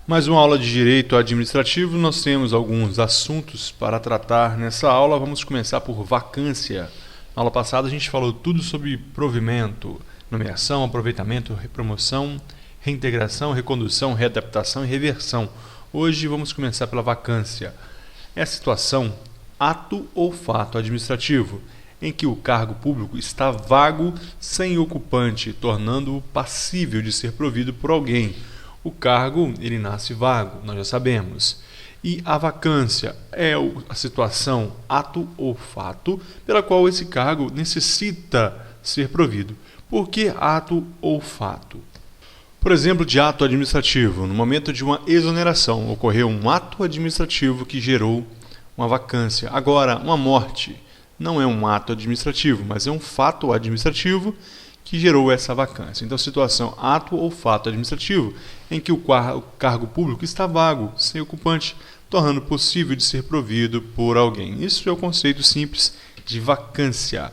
Mais uma aula de Direito Administrativo. Nós temos alguns assuntos para tratar nessa aula. Vamos começar por vacância. Na aula passada a gente falou tudo sobre provimento, nomeação, aproveitamento, repromoção, reintegração, recondução, readaptação e reversão. Hoje vamos começar pela vacância. É a situação, ato ou fato administrativo, em que o cargo público está vago, sem ocupante, tornando-o passível de ser provido por alguém. O cargo, ele nasce vago, nós já sabemos. E a vacância é a situação, ato ou fato, pela qual esse cargo necessita ser provido. Por que ato ou fato? Por exemplo, de ato administrativo, no momento de uma exoneração, ocorreu um ato administrativo que gerou uma vacância. Agora, uma morte não é um ato administrativo, mas é um fato administrativo que gerou essa vacância. Então, situação, ato ou fato administrativo, em que o cargo público está vago, sem ocupante, tornando possível de ser provido por alguém. Isso é o conceito simples de vacância.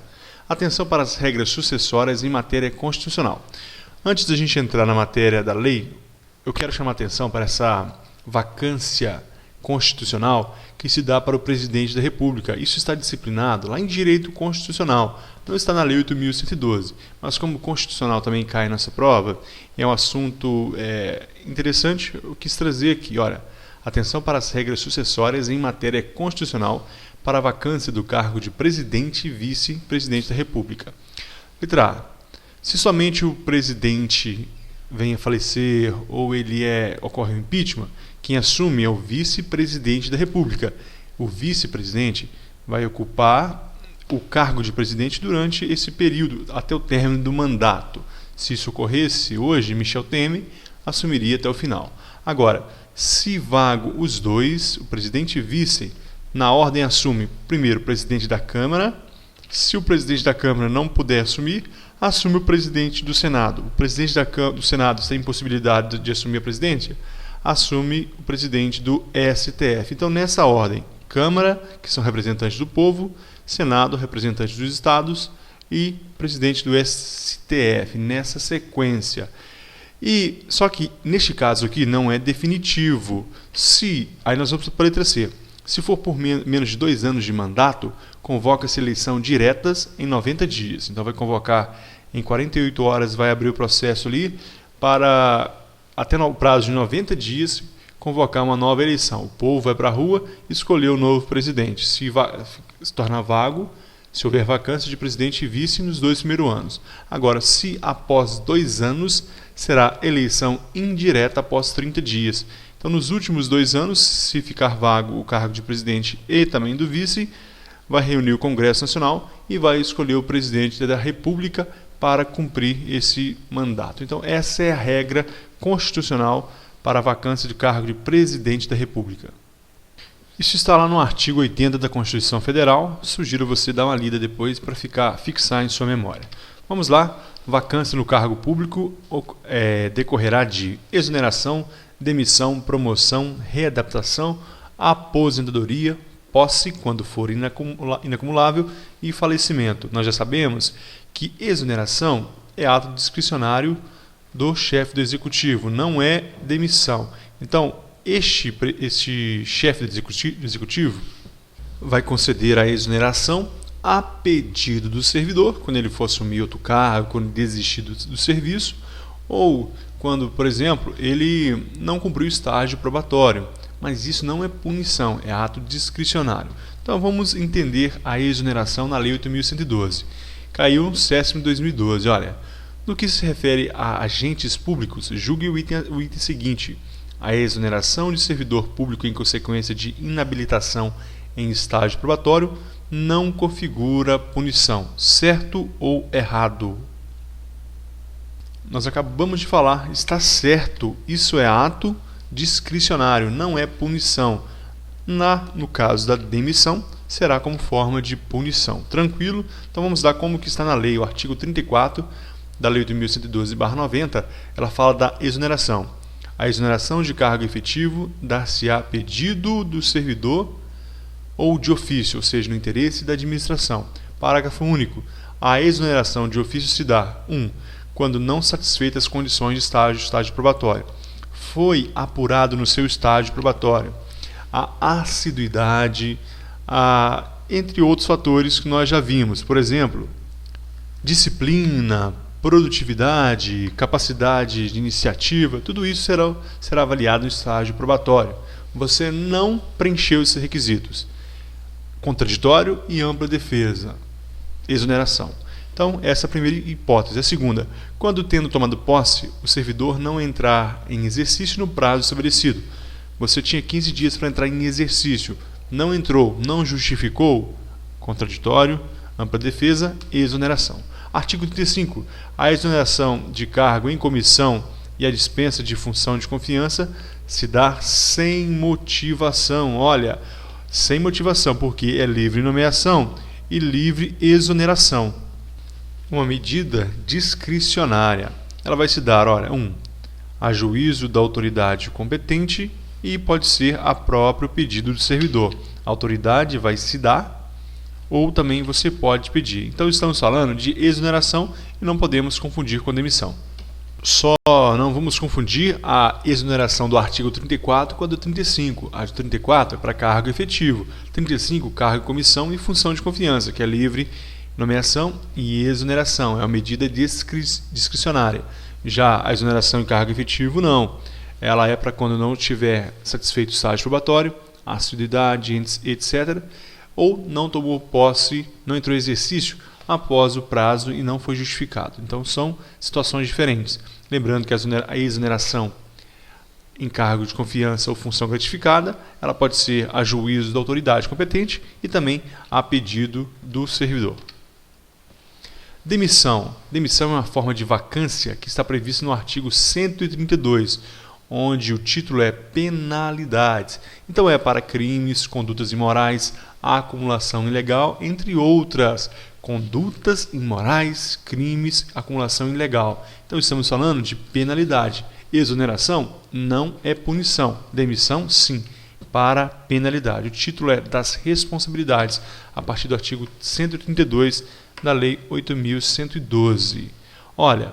Atenção para as regras sucessórias em matéria constitucional. Antes da gente entrar na matéria da lei, eu quero chamar a atenção para essa vacância constitucional que se dá para o presidente da República. Isso está disciplinado lá em direito constitucional. Não está na Lei 8.112, mas como constitucional também cai nessa prova, é um assunto interessante, eu quis trazer aqui. Olha, atenção para as regras sucessórias em matéria constitucional para a vacância do cargo de presidente e vice-presidente da República. Letra A. Se somente o presidente venha a falecer ou ocorre um impeachment, quem assume é o vice-presidente da República. O vice-presidente vai ocupar o cargo de presidente durante esse período, até o término do mandato. Se isso ocorresse hoje, Michel Temer assumiria até o final. Agora, se vago os dois, o presidente e vice, na ordem assume primeiro o presidente da Câmara. Se o presidente da Câmara não puder assumir, assume o presidente do Senado. O presidente do Senado tem impossibilidade de assumir a presidência, assume o presidente do STF. Então, nessa ordem, Câmara, que são representantes do povo, Senado, representantes dos estados e presidente do STF, nessa sequência. Só que, neste caso aqui, não é definitivo. Aí nós vamos para a letra C. Se for por menos de 2 anos de mandato, convoca-se eleição diretas em 90 dias. Então vai convocar em 48 horas, vai abrir o processo ali para, até no prazo de 90 dias, convocar uma nova eleição. O povo vai para a rua e escolher o novo presidente. Se tornar vago, se houver vacância de presidente e vice nos 2 primeiros anos. Agora, se após 2 anos, será eleição indireta após 30 dias. Então, nos últimos 2 anos, se ficar vago o cargo de presidente e também do vice, vai reunir o Congresso Nacional e vai escolher o presidente da República para cumprir esse mandato. Então, essa é a regra constitucional para a vacância de cargo de presidente da República. Isso está lá no artigo 80 da Constituição Federal. Sugiro você dar uma lida depois para fixar em sua memória. Vamos lá. Vacância no cargo público decorrerá de exoneração, demissão, promoção, readaptação, aposentadoria, posse, quando for inacumulável, e falecimento. Nós já sabemos que exoneração é ato discricionário do chefe do executivo, não é demissão. Então, este chefe do executivo vai conceder a exoneração a pedido do servidor, quando ele for assumir outro cargo, quando desistir do serviço, ou quando, por exemplo, ele não cumpriu o estágio probatório. Mas isso não é punição, é ato discricionário. Então vamos entender a exoneração na Lei 8.112. Caiu no SESM 2012. Olha, no que se refere a agentes públicos, julgue o item seguinte: a exoneração de servidor público em consequência de inabilitação em estágio probatório não configura punição. Certo ou errado? Nós acabamos de falar, está certo, isso é ato discricionário, não é punição. No caso da demissão, será como forma de punição. Tranquilo? Então vamos dar como que está na lei. O artigo 34 da Lei 8.112/90, ela fala da exoneração. A exoneração de cargo efetivo dar-se-á a pedido do servidor ou de ofício, ou seja, no interesse da administração. Parágrafo único. A exoneração de ofício se dá: 1. Quando não satisfeitas as condições de estágio probatório. foi apurado no seu estágio probatório. A assiduidade, entre outros fatores que nós já vimos. Por exemplo, disciplina, produtividade, capacidade de iniciativa, tudo isso será avaliado no estágio probatório. Você não preencheu esses requisitos. Contraditório e ampla defesa. Exoneração. Então, essa é a primeira hipótese. A segunda, quando tendo tomado posse, o servidor não entrar em exercício no prazo estabelecido. Você tinha 15 dias para entrar em exercício. Não entrou, não justificou. Contraditório, ampla defesa e exoneração. Artigo 35. A exoneração de cargo em comissão e a dispensa de função de confiança se dá sem motivação. Olha, sem motivação, porque é livre nomeação e livre exoneração. Uma medida discricionária. Ela vai se dar, olha, a juízo da autoridade competente e pode ser a próprio pedido do servidor. A autoridade vai se dar ou também você pode pedir. Então estamos falando de exoneração e não podemos confundir com demissão. Só não vamos confundir a exoneração do artigo 34 com a do 35. A do 34 é para cargo efetivo, 35 cargo em comissão e função de confiança, que é livre nomeação e exoneração, é uma medida discricionária. Já a exoneração em cargo efetivo, não. Ela é para quando não tiver satisfeito o estágio probatório, assiduidade, etc., ou não tomou posse, não entrou em exercício após o prazo e não foi justificado. Então, são situações diferentes. Lembrando que a exoneração em cargo de confiança ou função gratificada, ela pode ser a juízo da autoridade competente e também a pedido do servidor. Demissão. Demissão é uma forma de vacância que está prevista no artigo 132, onde o título é penalidades. Então é para crimes, condutas imorais, acumulação ilegal, entre outras. Condutas imorais, crimes, acumulação ilegal. Então estamos falando de penalidade. Exoneração não é punição. Demissão, sim, para penalidade. O título é das responsabilidades, a partir do artigo 132 da Lei 8.112. Olha,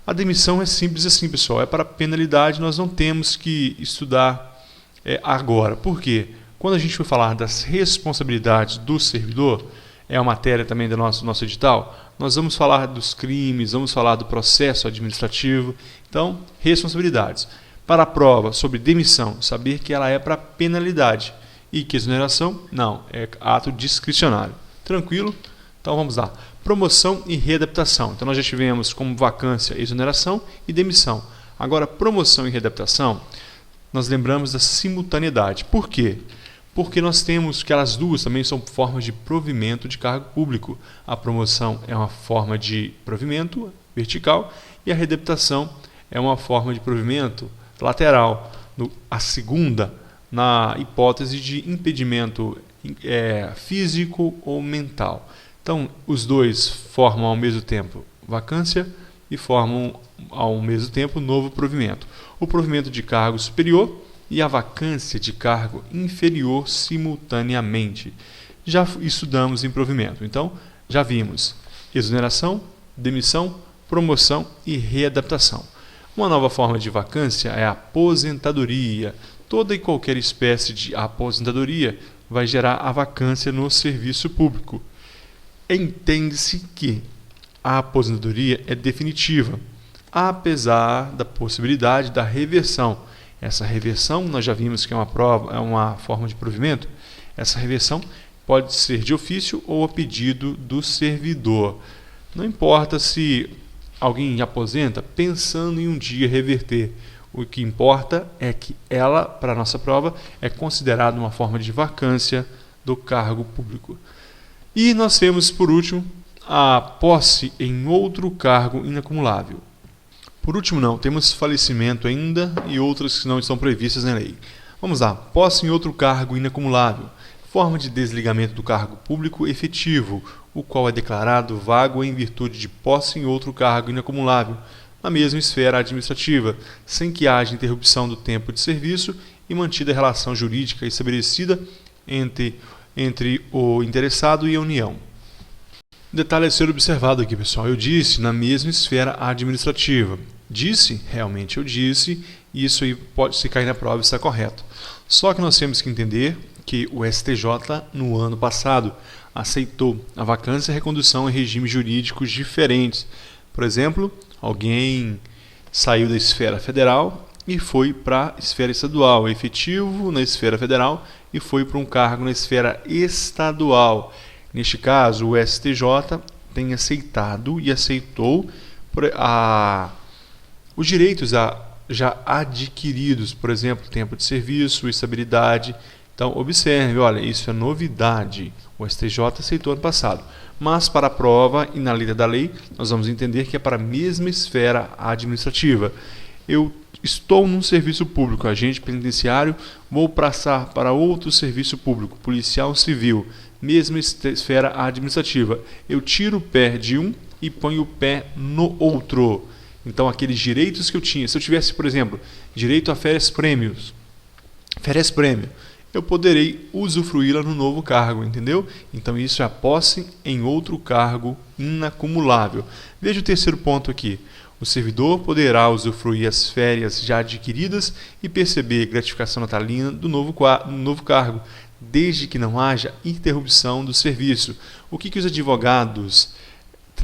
a demissão é simples assim, pessoal. É para penalidade, nós não temos que estudar agora. Por quê? Quando a gente for falar das responsabilidades do servidor, é uma matéria também do nosso edital, nós vamos falar dos crimes, vamos falar do processo administrativo. Então, responsabilidades. Para a prova sobre demissão, saber que ela é para penalidade e que exoneração, não, é ato discricionário. Tranquilo? Então vamos lá. Promoção e readaptação. Então nós já tivemos como vacância, exoneração e demissão. Agora, promoção e readaptação, nós lembramos da simultaneidade. Por quê? Porque nós temos que elas duas também são formas de provimento de cargo público. A promoção é uma forma de provimento vertical e a readaptação é uma forma de provimento lateral. A segunda, na hipótese de impedimento físico ou mental. Então, os dois formam ao mesmo tempo vacância e formam ao mesmo tempo novo provimento. O provimento de cargo superior e a vacância de cargo inferior simultaneamente. Já estudamos em provimento. Então, já vimos exoneração, demissão, promoção e readaptação. Uma nova forma de vacância é a aposentadoria. Toda e qualquer espécie de aposentadoria vai gerar a vacância no serviço público. Entende-se que a aposentadoria é definitiva, apesar da possibilidade da reversão. Essa reversão, nós já vimos que é uma forma de provimento. Essa reversão pode ser de ofício ou a pedido do servidor. Não importa se alguém aposenta pensando em um dia reverter. O que importa é que ela, para a nossa prova, é considerada uma forma de vacância do cargo público. E nós temos, por último, a posse em outro cargo inacumulável. Por último, não, temos falecimento ainda e outras que não estão previstas na lei. Vamos lá, posse em outro cargo inacumulável. Forma de desligamento do cargo público efetivo, o qual é declarado vago em virtude de posse em outro cargo inacumulável, na mesma esfera administrativa, sem que haja interrupção do tempo de serviço e mantida a relação jurídica estabelecida entre o interessado e a União. Detalhe a ser observado aqui, pessoal. Eu disse na mesma esfera administrativa. Disse, realmente eu disse, e isso aí pode se cair na prova e está correto. Só que nós temos que entender que o STJ, no ano passado, aceitou a vacância e recondução em regimes jurídicos diferentes. Por exemplo, alguém saiu da esfera federal e foi para a esfera estadual, efetivo na esfera federal e foi para um cargo na esfera estadual. Neste caso, o STJ tem aceitado e aceitou os direitos já adquiridos, por exemplo, tempo de serviço, estabilidade. Então, observe, olha, isso é novidade. O STJ aceitou ano passado. Mas, para a prova e na letra da lei, nós vamos entender que é para a mesma esfera administrativa. Eu estou num serviço público, agente penitenciário, vou passar para outro serviço público, policial civil, mesma esfera administrativa. Eu tiro o pé de um e ponho o pé no outro. Então, aqueles direitos que eu tinha, se eu tivesse, por exemplo, direito a férias-prêmio, eu poderei usufruí-la no novo cargo, entendeu? Então, isso é a posse em outro cargo inacumulável. Veja o terceiro ponto aqui. O servidor poderá usufruir as férias já adquiridas e perceber gratificação natalina do novo cargo, desde que não haja interrupção do serviço. O que os advogados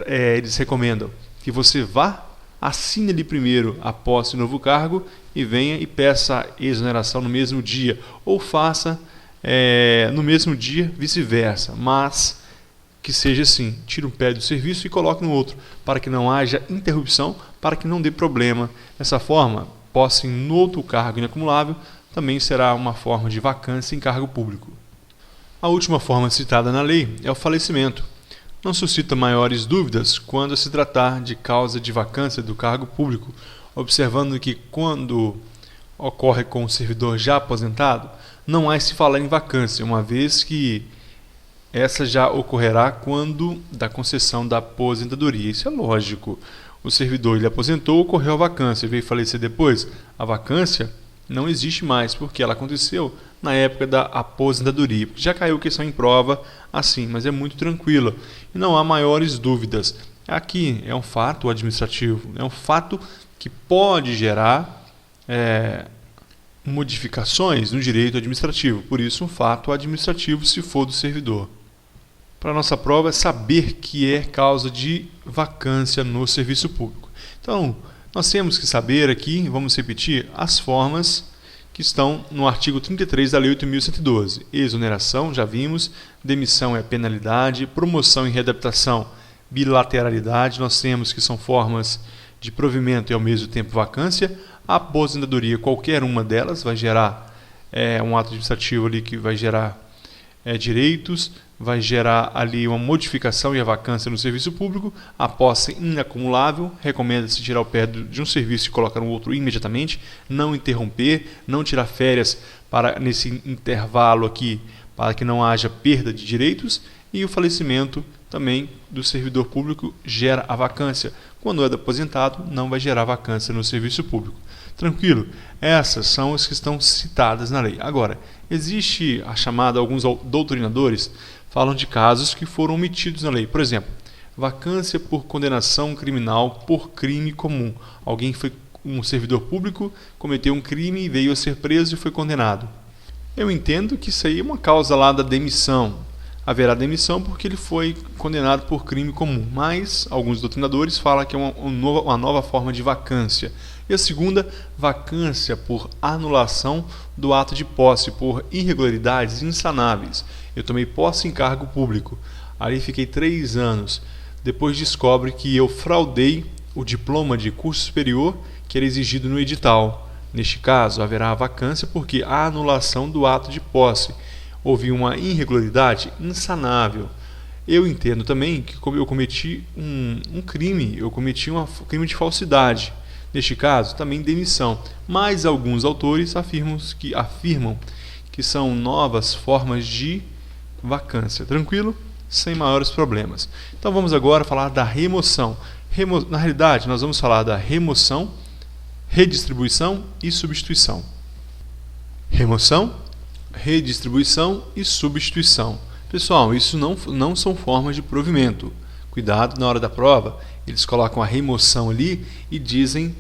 eles recomendam? Que você vá, assine ali primeiro a posse do novo cargo e venha e peça a exoneração no mesmo dia, ou faça no mesmo dia, vice-versa, mas que seja assim, tire um pé do serviço e coloque no outro, para que não haja interrupção, para que não dê problema. Dessa forma, posse em outro cargo inacumulável também será uma forma de vacância em cargo público. A última forma citada na lei é o falecimento. Não suscita maiores dúvidas quando se tratar de causa de vacância do cargo público, observando que quando ocorre com o servidor já aposentado, não há se falar em vacância, uma vez que essa já ocorrerá quando da concessão da aposentadoria. Isso é lógico. O servidor ele aposentou, ocorreu a vacância, veio falecer depois. A vacância não existe mais, porque ela aconteceu na época da aposentadoria. Já caiu questão em prova assim, mas é muito tranquila e não há maiores dúvidas. Aqui é um fato administrativo, é um fato que pode gerar modificações no direito administrativo, por isso um fato administrativo se for do servidor. Para a nossa prova é saber que é causa de vacância no serviço público. Então, nós temos que saber aqui, vamos repetir, as formas que estão no artigo 33 da Lei 8.112. Exoneração, já vimos, demissão é penalidade, promoção e readaptação, bilateralidade, nós temos que são formas de provimento e ao mesmo tempo vacância. A aposentadoria, qualquer uma delas, vai gerar um ato administrativo ali que vai gerar direitos, vai gerar ali uma modificação e a vacância no serviço público. A posse inacumulável, recomenda-se tirar o pé de um serviço e colocar no outro imediatamente, não interromper, não tirar férias nesse intervalo aqui, para que não haja perda de direitos. E o falecimento também do servidor público gera a vacância. Quando é aposentado, não vai gerar vacância no serviço público. Tranquilo? Essas são as que estão citadas na lei. Agora, existe a chamada, alguns doutrinadores falam de casos que foram omitidos na lei. Por exemplo, vacância por condenação criminal por crime comum. Alguém foi um servidor público, cometeu um crime, veio a ser preso e foi condenado. Eu entendo que isso aí é uma causa lá da demissão. Haverá demissão porque ele foi condenado por crime comum, mas alguns doutrinadores falam que é uma nova forma de vacância. E a segunda, vacância por anulação do ato de posse, por irregularidades insanáveis. Eu tomei posse em cargo público, ali fiquei 3 anos, depois descobre que eu fraudei o diploma de curso superior que era exigido no edital. Neste caso, haverá vacância porque a anulação do ato de posse. Houve uma irregularidade insanável. Eu entendo também que eu cometi um crime, eu cometi um crime de falsidade. Neste caso, também demissão. Mas alguns autores afirmam que são novas formas de vacância. Tranquilo? Sem maiores problemas. Então vamos agora falar da remoção. Na realidade, nós vamos falar da remoção, redistribuição e substituição. Remoção, redistribuição e substituição. Pessoal, isso não são formas de provimento. Cuidado na hora da prova, eles colocam a remoção ali e dizem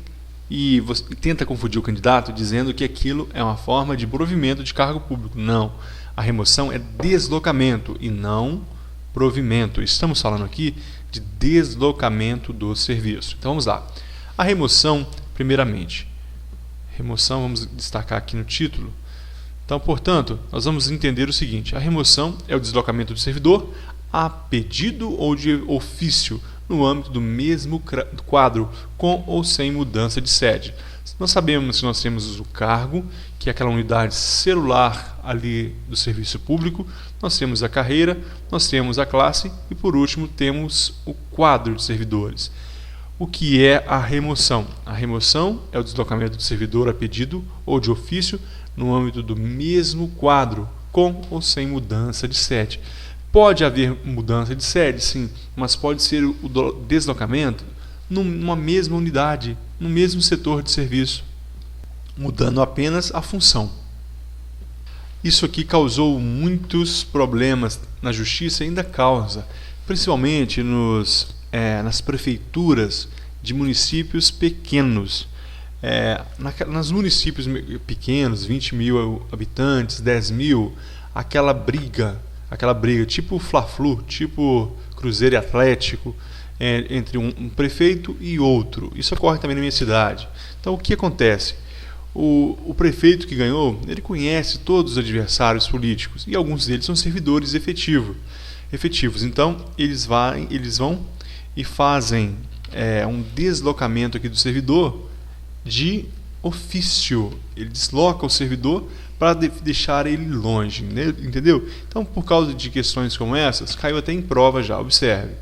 e você tenta confundir o candidato dizendo que aquilo é uma forma de provimento de cargo público. Não. A remoção é deslocamento e não provimento. Estamos falando aqui de deslocamento do serviço. Então vamos lá. A remoção, primeiramente. Remoção, vamos destacar aqui no título. Então, portanto, nós vamos entender o seguinte: a remoção é o deslocamento do servidor a pedido ou de ofício no âmbito do mesmo quadro, com ou sem mudança de sede. Nós sabemos que nós temos o cargo, que é aquela unidade celular ali do serviço público, nós temos a carreira, nós temos a classe e, por último, temos o quadro de servidores. O que é a remoção? A remoção é o deslocamento do servidor a pedido ou de ofício no âmbito do mesmo quadro, com ou sem mudança de sede. Pode haver mudança de sede, sim, mas pode ser o deslocamento numa mesma unidade, no mesmo setor de serviço, mudando apenas a função. Isso aqui causou muitos problemas na justiça e ainda causa, principalmente nas prefeituras de municípios pequenos. Nos municípios pequenos, 20 mil habitantes, 10 mil, aquela briga tipo Fla-Flu, tipo Cruzeiro e Atlético, entre um prefeito e outro. Isso ocorre também na minha cidade. Então o que acontece? O prefeito que ganhou, ele conhece todos os adversários políticos e alguns deles são servidores efetivos. Então eles vão e fazem um deslocamento aqui do servidor de ofício. Ele desloca o servidor para deixar ele longe, entendeu? Então, por causa de questões como essas, caiu até em prova já. Observe.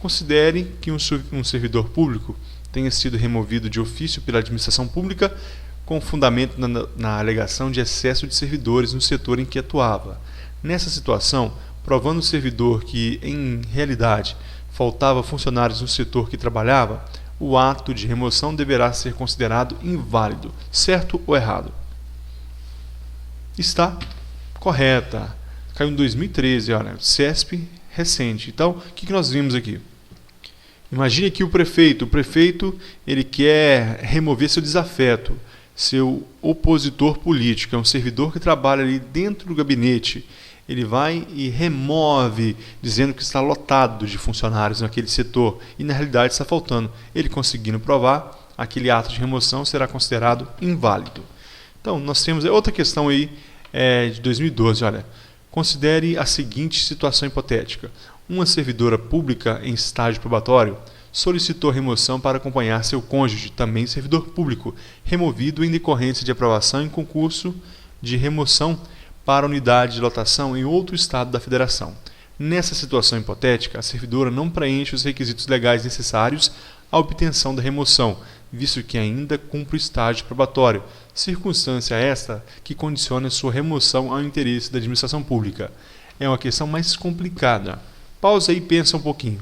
Considere que um servidor público tenha sido removido de ofício pela administração pública com fundamento na alegação de excesso de servidores no setor em que atuava. Nessa situação, provando o servidor que, em realidade, faltava funcionários no setor que trabalhava, o ato de remoção deverá ser considerado inválido, certo ou errado? Está correta. Caiu em 2013, olha, CESP recente. Então, o que nós vimos aqui? Imagine que o prefeito ele quer remover seu desafeto, seu opositor político, é um servidor que trabalha ali dentro do gabinete. Ele vai e remove, dizendo que está lotado de funcionários naquele setor e na realidade está faltando. Ele conseguindo provar, aquele ato de remoção será considerado inválido. Então, nós temos outra questão aí de 2012. Olha, considere a seguinte situação hipotética. Uma servidora pública em estágio probatório solicitou remoção para acompanhar seu cônjuge, também servidor público, removido em decorrência de aprovação em concurso de remoção para unidade de lotação em outro estado da federação. Nessa situação hipotética, a servidora não preenche os requisitos legais necessários à obtenção da remoção, visto que ainda cumpre o estágio probatório, circunstância esta que condiciona sua remoção ao interesse da administração pública. É uma questão mais complicada. Pausa aí e pensa um pouquinho.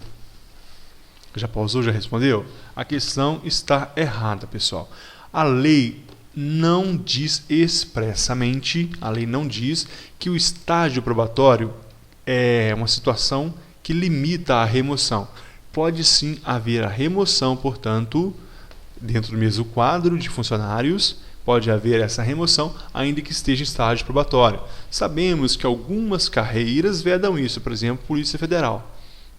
Já pausou? Já respondeu? A questão está errada, pessoal. A lei não diz expressamente, a lei não diz que o estágio probatório é uma situação que limita a remoção. Pode sim haver a remoção, portanto, dentro do mesmo quadro de funcionários, pode haver essa remoção, ainda que esteja em estágio probatório. Sabemos que algumas carreiras vedam isso, por exemplo, Polícia Federal.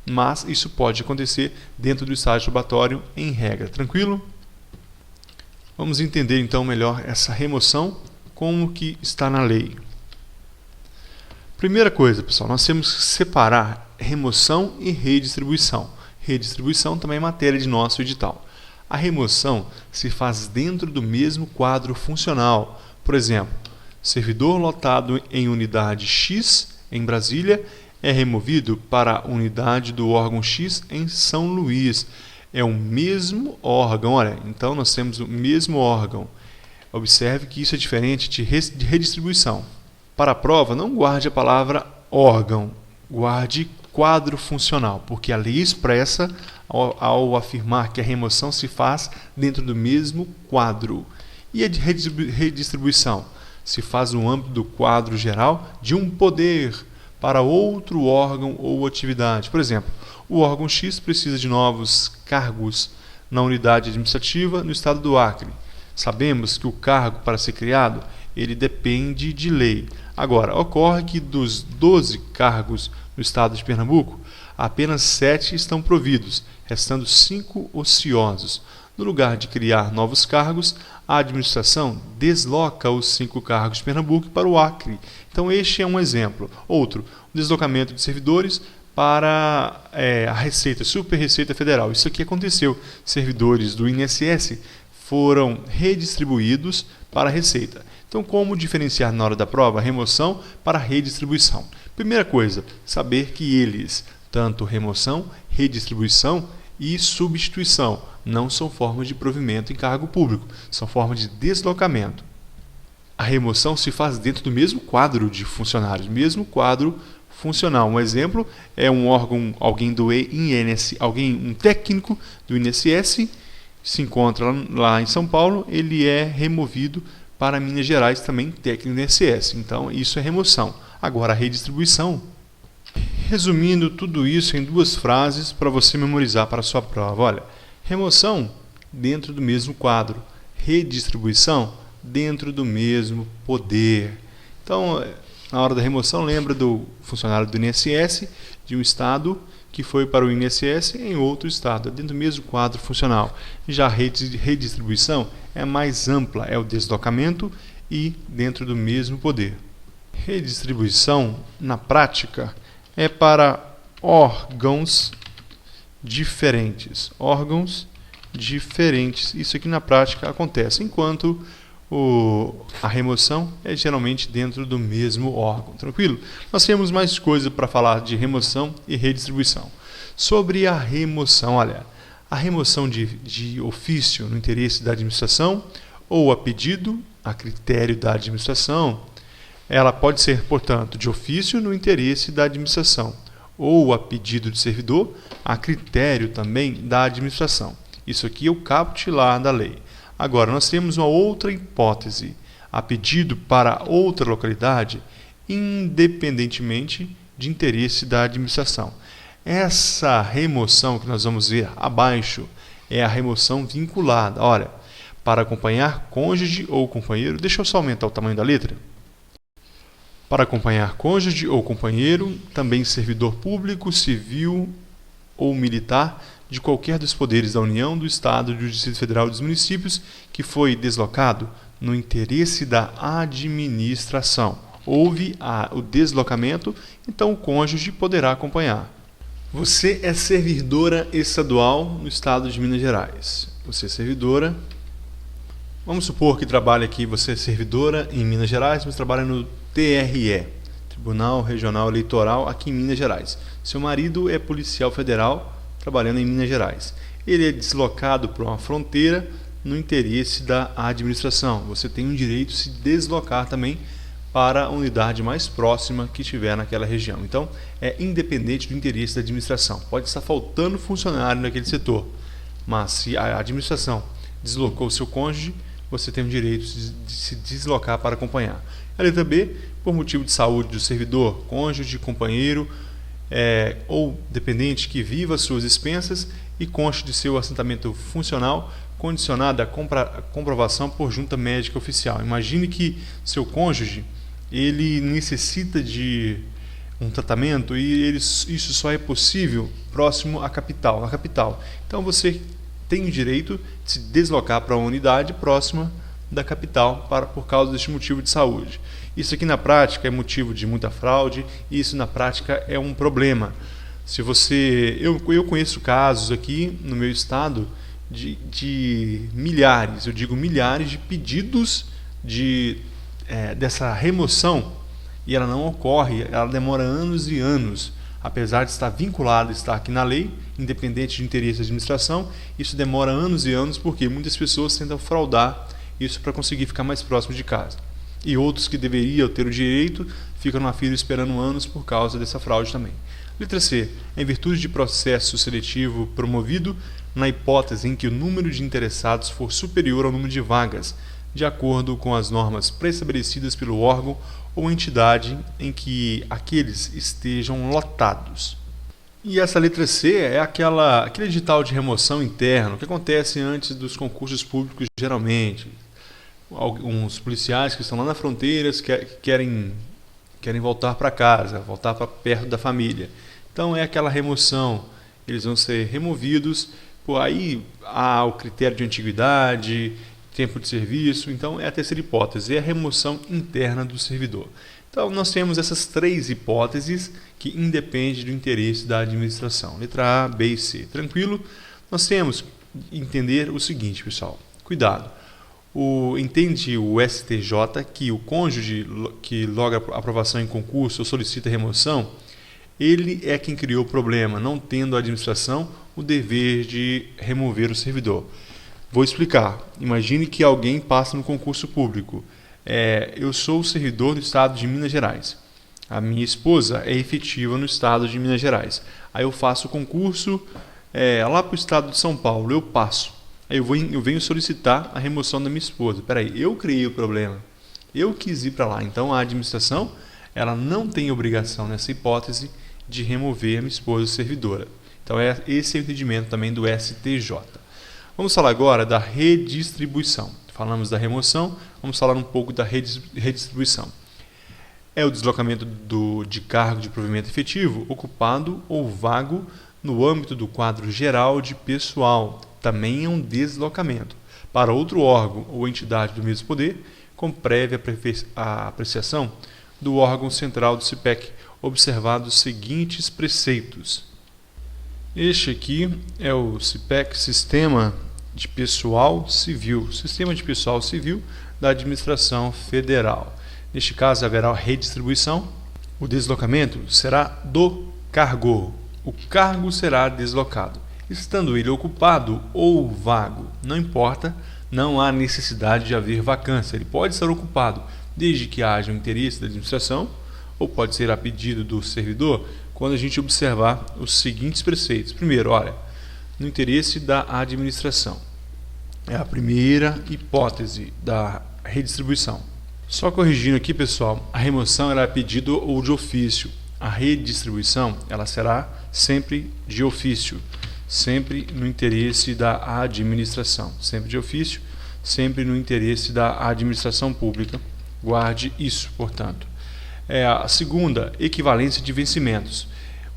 Mas isso pode acontecer dentro do estágio probatório em regra. Tranquilo? Vamos entender então melhor essa remoção, como que está na lei. Primeira coisa, pessoal, nós temos que separar remoção e redistribuição. Redistribuição também é matéria de nosso edital. A remoção se faz dentro do mesmo quadro funcional. Por exemplo, servidor lotado em unidade X em Brasília é removido para a unidade do órgão X em São Luís. É o mesmo órgão, olha, então nós temos o mesmo órgão. Observe que isso é diferente de redistribuição. Para a prova, não guarde a palavra órgão, guarde quadro funcional, porque a lei expressa ao afirmar que a remoção se faz dentro do mesmo quadro. E a de redistribuição se faz no âmbito do quadro geral de um poder para outro órgão ou atividade. Por exemplo, o órgão X precisa de novos cargos na unidade administrativa no estado do Acre. Sabemos que o cargo para ser criado, ele depende de lei. Agora, ocorre que dos 12 cargos no estado de Pernambuco, apenas 7 estão providos, restando 5 ociosos. No lugar de criar novos cargos, a administração desloca os 5 cargos de Pernambuco para o Acre. Então este é um exemplo. Outro, o deslocamento de servidores para a Receita, Super Receita Federal. Isso aqui aconteceu. Servidores do INSS foram redistribuídos para a Receita. Então, como diferenciar na hora da prova remoção para redistribuição? Primeira coisa, saber que eles, tanto remoção, redistribuição e substituição, não são formas de provimento em cargo público, são formas de deslocamento. A remoção se faz dentro do mesmo quadro de funcionários, mesmo quadro funcional. Um exemplo é um órgão, alguém do INSS, um técnico do INSS se encontra lá em São Paulo, ele é removido para Minas Gerais, também técnico do INSS. Então, isso é remoção. Agora, a redistribuição. Resumindo tudo isso em 2 frases para você memorizar para a sua prova. Olha, remoção dentro do mesmo quadro, redistribuição dentro do mesmo poder. Então, na hora da remoção, lembra do funcionário do INSS de um estado que foi para o INSS em outro estado, dentro do mesmo quadro funcional. Já a redistribuição é mais ampla, é o deslocamento e dentro do mesmo poder. Redistribuição, na prática, é para órgãos diferentes. Órgãos diferentes. Isso aqui na prática acontece, enquanto a remoção é geralmente dentro do mesmo órgão. Tranquilo? Nós temos mais coisa para falar de remoção e redistribuição. Sobre a remoção, olha, a remoção de ofício no interesse da administração ou a pedido, a critério da administração, ela pode ser, portanto, de ofício no interesse da administração ou a pedido do servidor, a critério também da administração. Isso aqui é o caput lá da lei. Agora, nós temos uma outra hipótese, a pedido para outra localidade, independentemente de interesse da administração. Essa remoção que nós vamos ver abaixo é a remoção vinculada. Olha, para acompanhar cônjuge ou companheiro, deixa eu só aumentar o tamanho da letra. Para acompanhar cônjuge ou companheiro, também servidor público, civil ou militar, de qualquer dos poderes da União, do Estado, do Distrito Federal e dos municípios que foi deslocado no interesse da administração. Houve o deslocamento, então o cônjuge poderá acompanhar. Você é servidora estadual no Estado de Minas Gerais. Você é servidora. Vamos supor que trabalhe aqui, você é servidora em Minas Gerais, mas trabalha no TRE, Tribunal Regional Eleitoral, aqui em Minas Gerais. Seu marido é policial federal, trabalhando em Minas Gerais. Ele é deslocado para uma fronteira no interesse da administração. Você tem o direito de se deslocar também para a unidade mais próxima que tiver naquela região. Então, é independente do interesse da administração. Pode estar faltando funcionário naquele setor, mas se a administração deslocou o seu cônjuge, você tem o direito de se deslocar para acompanhar. A letra B, por motivo de saúde do servidor, cônjuge, companheiro, ou dependente que viva suas expensas e conste de seu assentamento funcional, condicionada à comprovação por junta médica oficial. Imagine que seu cônjuge ele necessita de um tratamento e isso só é possível próximo à capital, na capital. Então você tem o direito de se deslocar para uma unidade próxima da capital por causa deste motivo de saúde. Isso aqui na prática é motivo de muita fraude e isso na prática é um problema. Se você, eu conheço casos aqui no meu estado de milhares, eu digo milhares de pedidos dessa remoção e ela não ocorre, ela demora anos e anos. Apesar de estar vinculado, estar aqui na lei, independente de interesse da administração, isso demora anos e anos porque muitas pessoas tentam fraudar isso para conseguir ficar mais próximo de casa. E outros que deveriam ter o direito ficam na fila esperando anos por causa dessa fraude também. Letra C. Em virtude de processo seletivo promovido, na hipótese em que o número de interessados for superior ao número de vagas, de acordo com as normas pré-estabelecidas pelo órgão ou entidade em que aqueles estejam lotados. E essa letra C é aquele edital de remoção interno que acontece antes dos concursos públicos geralmente. Alguns policiais que estão lá na fronteira querem voltar para casa, voltar para perto da família. Então é aquela remoção, eles vão ser removidos, por aí há o critério de antiguidade, tempo de serviço, então é a terceira hipótese, é a remoção interna do servidor. Então nós temos essas três hipóteses que independem do interesse da administração, letra A, B e C. Tranquilo? Nós temos que entender o seguinte, pessoal, cuidado. Entende o STJ que o cônjuge que logra aprovação em concurso ou solicita remoção, ele é quem criou o problema, não tendo a administração o dever de remover o servidor. Vou explicar. Imagine que alguém passa no concurso público. Eu sou o servidor do estado de Minas Gerais. A minha esposa é efetiva no estado de Minas Gerais. Aí eu faço o concurso lá para o estado de São Paulo, eu passo. Aí eu venho solicitar a remoção da minha esposa. Peraí, eu criei o problema. Eu quis ir para lá. Então a administração ela não tem obrigação nessa hipótese de remover a minha esposa servidora. Então esse é o entendimento também do STJ. Vamos falar agora da redistribuição. Falamos da remoção, vamos falar um pouco da redistribuição. É o deslocamento de cargo de provimento efetivo, ocupado ou vago no âmbito do quadro geral de pessoal. Também é um deslocamento para outro órgão ou entidade do mesmo poder, com prévia apreciação do órgão central do CIPEC, observados os seguintes preceitos. Este aqui é o CIPEC, Sistema de Pessoal Civil, Sistema de Pessoal Civil da Administração Federal. Neste caso, haverá redistribuição. O deslocamento será do cargo. O cargo será deslocado. Estando ele ocupado ou vago, não importa, não há necessidade de haver vacância. Ele pode estar ocupado, desde que haja um interesse da administração, ou pode ser a pedido do servidor, quando a gente observar os seguintes preceitos. Primeiro, olha, no interesse da administração. É a primeira hipótese da redistribuição. Só corrigindo aqui, pessoal, a remoção era a pedido ou de ofício. A redistribuição ela será sempre de ofício, sempre no interesse da administração. Sempre de ofício, sempre no interesse da administração pública. Guarde isso, portanto. A segunda, equivalência de vencimentos.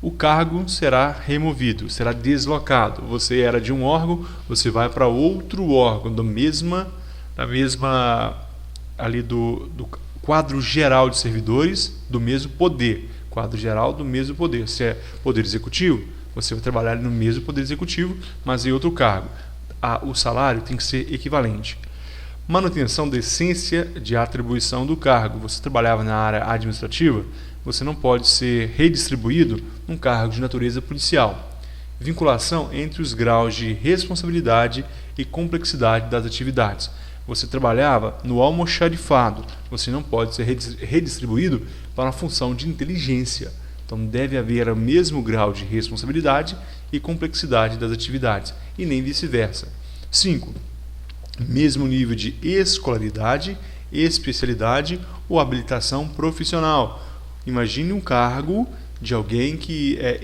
O cargo será removido, será deslocado. Você era de um órgão, você vai para outro órgão da mesma ali do quadro geral de servidores do mesmo poder. Quadro geral do mesmo poder. Se é poder executivo, você vai trabalhar no mesmo poder executivo, mas em outro cargo. O salário tem que ser equivalente. Manutenção da essência de atribuição do cargo. Você trabalhava na área administrativa, você não pode ser redistribuído num cargo de natureza policial. Vinculação entre os graus de responsabilidade e complexidade das atividades. Você trabalhava no almoxarifado, você não pode ser redistribuído para uma função de inteligência. Então deve haver o mesmo grau de responsabilidade e complexidade das atividades, e nem vice-versa. 5. Mesmo nível de escolaridade, especialidade ou habilitação profissional. Imagine um cargo de alguém que é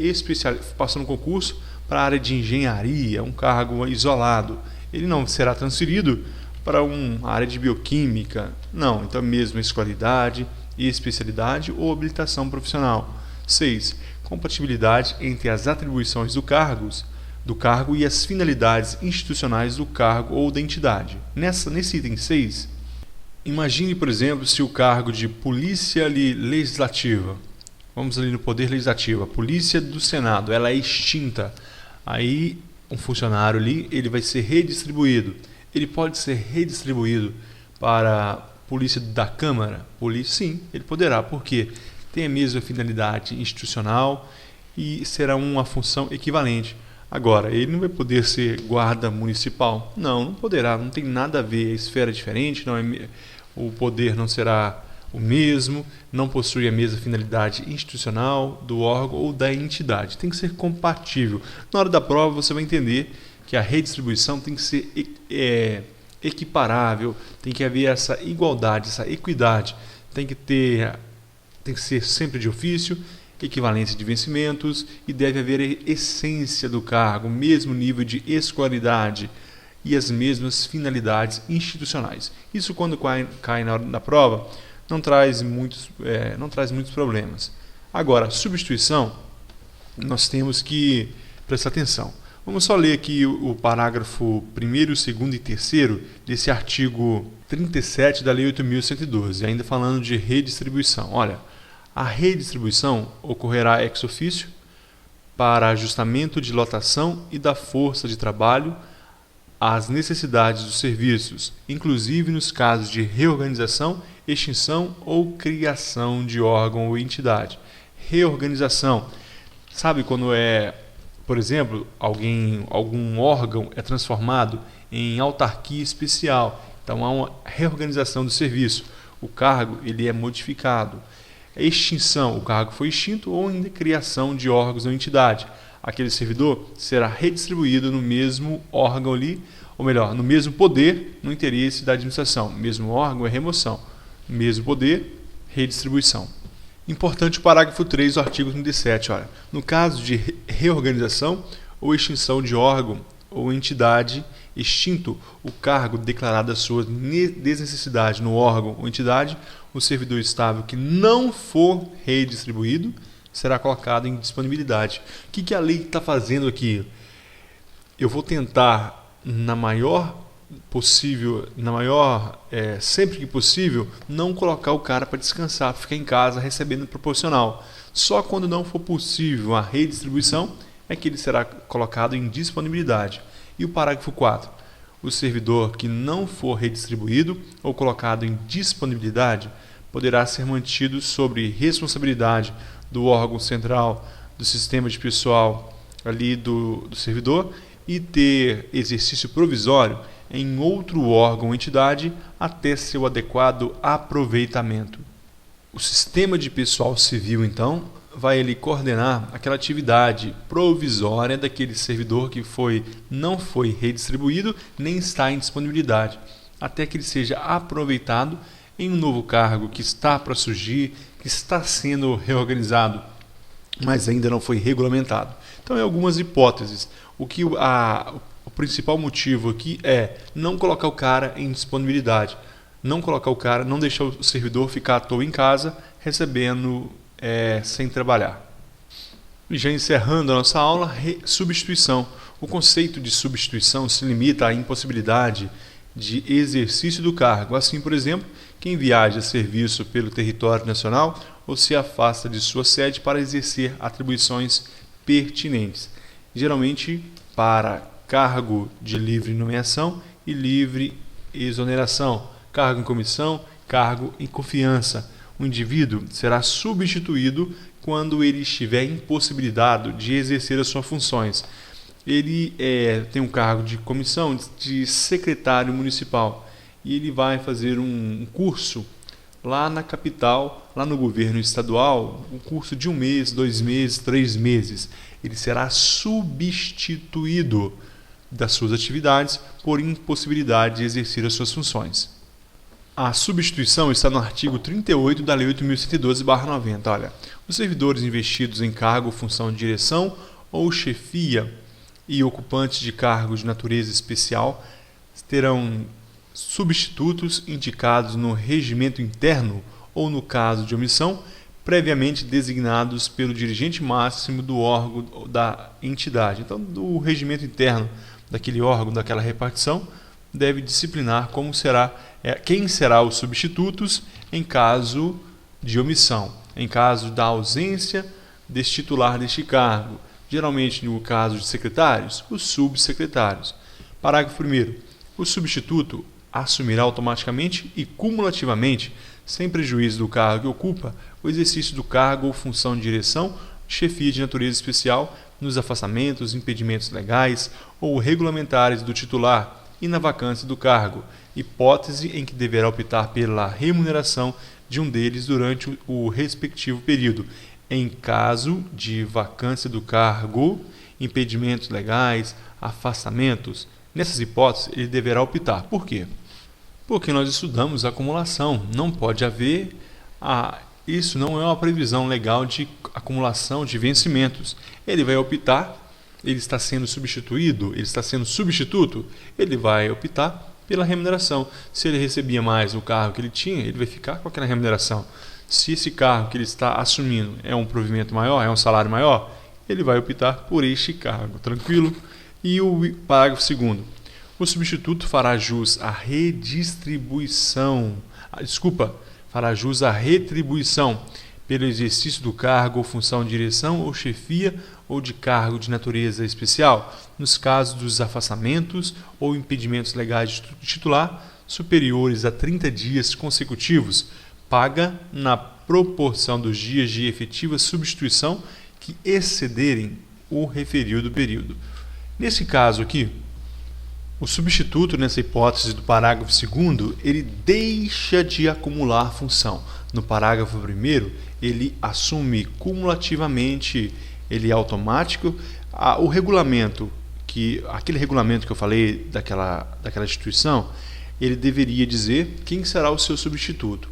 passou no concurso para a área de engenharia, um cargo isolado. Ele não será transferido para uma área de bioquímica. Não, então mesmo escolaridade, especialidade ou habilitação profissional. 6. Compatibilidade entre as atribuições do cargo e as finalidades institucionais do cargo ou da entidade. Nesse item 6, imagine, por exemplo, se o cargo de polícia legislativa, vamos ali no poder legislativo, a polícia do Senado, ela é extinta. Aí um funcionário ali, ele vai ser redistribuído. Ele pode ser redistribuído para a polícia da Câmara? Sim, ele poderá, porque tem a mesma finalidade institucional e será uma função equivalente. Agora, ele não vai poder ser guarda municipal? Não poderá, não tem nada a ver, a esfera é diferente, o poder não será o mesmo, não possui a mesma finalidade institucional do órgão ou da entidade. Tem que ser compatível. Na hora da prova você vai entender que a redistribuição tem que ser equiparável, tem que haver essa igualdade, essa equidade, tem que ser sempre de ofício, equivalência de vencimentos e deve haver essência do cargo, mesmo nível de escolaridade e as mesmas finalidades institucionais. Isso, quando cai na hora da prova, não traz muitos problemas. Agora, substituição, nós temos que prestar atenção. Vamos só ler aqui o parágrafo 1º, 2º e 3º desse artigo 37 da Lei 8.112, ainda falando de redistribuição. Olha, a redistribuição ocorrerá ex officio para ajustamento de lotação e da força de trabalho às necessidades dos serviços, inclusive nos casos de reorganização, extinção ou criação de órgão ou entidade. Reorganização, sabe quando por exemplo, algum órgão é transformado em autarquia especial, então há uma reorganização do serviço, o cargo ele é modificado. Extinção, o cargo foi extinto, ou ainda criação de órgãos ou entidade. Aquele servidor será redistribuído no mesmo órgão ali, ou melhor, no mesmo poder, no interesse da administração. Mesmo órgão é remoção, mesmo poder, redistribuição. Importante o parágrafo 3 do artigo 37. Olha, no caso de reorganização ou extinção de órgão ou entidade extinto, o cargo declarado a sua desnecessidade no órgão ou entidade, o servidor estável que não for redistribuído será colocado em disponibilidade. O que a lei está fazendo aqui? Eu vou tentar, sempre que possível, não colocar o cara para descansar, ficar em casa recebendo proporcional. Só quando não for possível a redistribuição é que ele será colocado em disponibilidade. E o parágrafo 4. O servidor que não for redistribuído ou colocado em disponibilidade poderá ser mantido sob responsabilidade do órgão central, do sistema de pessoal ali do servidor e ter exercício provisório em outro órgão ou entidade até seu adequado aproveitamento. O sistema de pessoal civil, então, vai ele coordenar aquela atividade provisória daquele servidor que não foi redistribuído nem está em disponibilidade, até que ele seja aproveitado em um novo cargo que está para surgir, que está sendo reorganizado, mas ainda não foi regulamentado. Então, em algumas hipóteses, o principal motivo aqui é não colocar o cara em disponibilidade, não deixar o servidor ficar à toa em casa, recebendo sem trabalhar. E já encerrando a nossa aula, substituição. O conceito de substituição se limita à impossibilidade de exercício do cargo. Assim, por exemplo, quem viaja a serviço pelo território nacional ou se afasta de sua sede para exercer atribuições pertinentes, geralmente para cargo de livre nomeação e livre exoneração, cargo em comissão, cargo em confiança. O indivíduo será substituído quando ele estiver impossibilitado de exercer as suas funções. Ele tem um cargo de comissão de secretário municipal e ele vai fazer um curso lá na capital, lá no governo estadual, um curso de 1 mês, 2 meses, 3 meses. Ele será substituído das suas atividades por impossibilidade de exercer as suas funções. A substituição está no artigo 38 da Lei 8.112/90. Olha, os servidores investidos em cargo ou função de direção ou chefia e ocupantes de cargos de natureza especial terão substitutos indicados no regimento interno ou, no caso de omissão, previamente designados pelo dirigente máximo do órgão ou da entidade. Então, do regimento interno daquele órgão, daquela repartição, deve disciplinar quem será os substitutos em caso de omissão, em caso da ausência desse titular deste cargo. Geralmente, no caso de secretários, os subsecretários. Parágrafo 1º. O substituto assumirá automaticamente e cumulativamente, sem prejuízo do cargo que ocupa, o exercício do cargo ou função de direção, chefia de natureza especial, nos afastamentos, impedimentos legais ou regulamentares do titular e na vacância do cargo, hipótese em que deverá optar pela remuneração de um deles durante o respectivo período. Em caso de vacância do cargo, impedimentos legais, afastamentos, nessas hipóteses ele deverá optar. Por quê? Porque nós estudamos a acumulação. Não pode haver, isso não é uma previsão legal de acumulação de vencimentos. Ele vai optar, ele está sendo substituído, ele está sendo substituto, ele vai optar pela remuneração. Se ele recebia mais o cargo que ele tinha, ele vai ficar com aquela remuneração. Se esse cargo que ele está assumindo é um provimento maior, é um salário maior, ele vai optar por este cargo, tranquilo? E o parágrafo 2º. O substituto fará jus à fará jus à retribuição pelo exercício do cargo ou função de direção ou chefia ou de cargo de natureza especial, nos casos dos afastamentos ou impedimentos legais do titular superiores a 30 dias consecutivos, paga na proporção dos dias de efetiva substituição que excederem o referido período. Nesse caso aqui, o substituto, nessa hipótese do parágrafo 2º, ele deixa de acumular função. No parágrafo 1º, ele assume cumulativamente, ele é automático. O regulamento, aquele regulamento que eu falei daquela instituição, ele deveria dizer quem será o seu substituto.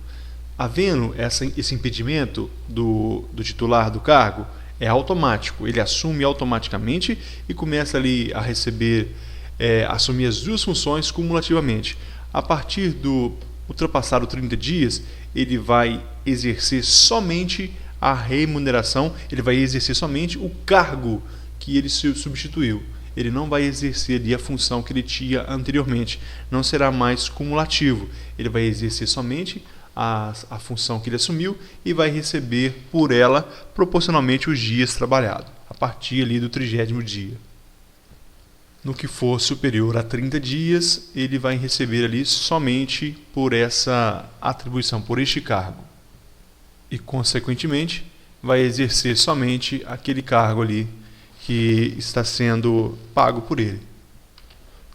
Havendo esse impedimento do titular do cargo, é automático, ele assume automaticamente e começa ali a assumir as duas funções cumulativamente. A partir do ultrapassado 30 dias, ele vai exercer somente a remuneração, ele vai exercer somente o cargo que ele se substituiu. Ele não vai exercer ali a função que ele tinha anteriormente. Não será mais cumulativo. Ele vai exercer somente a função que ele assumiu e vai receber por ela proporcionalmente os dias trabalhados, a partir ali do 30º dia. No que for superior a 30 dias, ele vai receber ali somente por essa atribuição, por este cargo. E, consequentemente, vai exercer somente aquele cargo ali que está sendo pago por ele.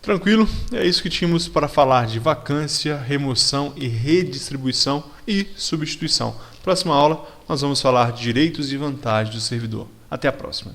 Tranquilo? É isso que tínhamos para falar de vacância, remoção e redistribuição e substituição. Próxima aula, nós vamos falar de direitos e vantagens do servidor. Até a próxima.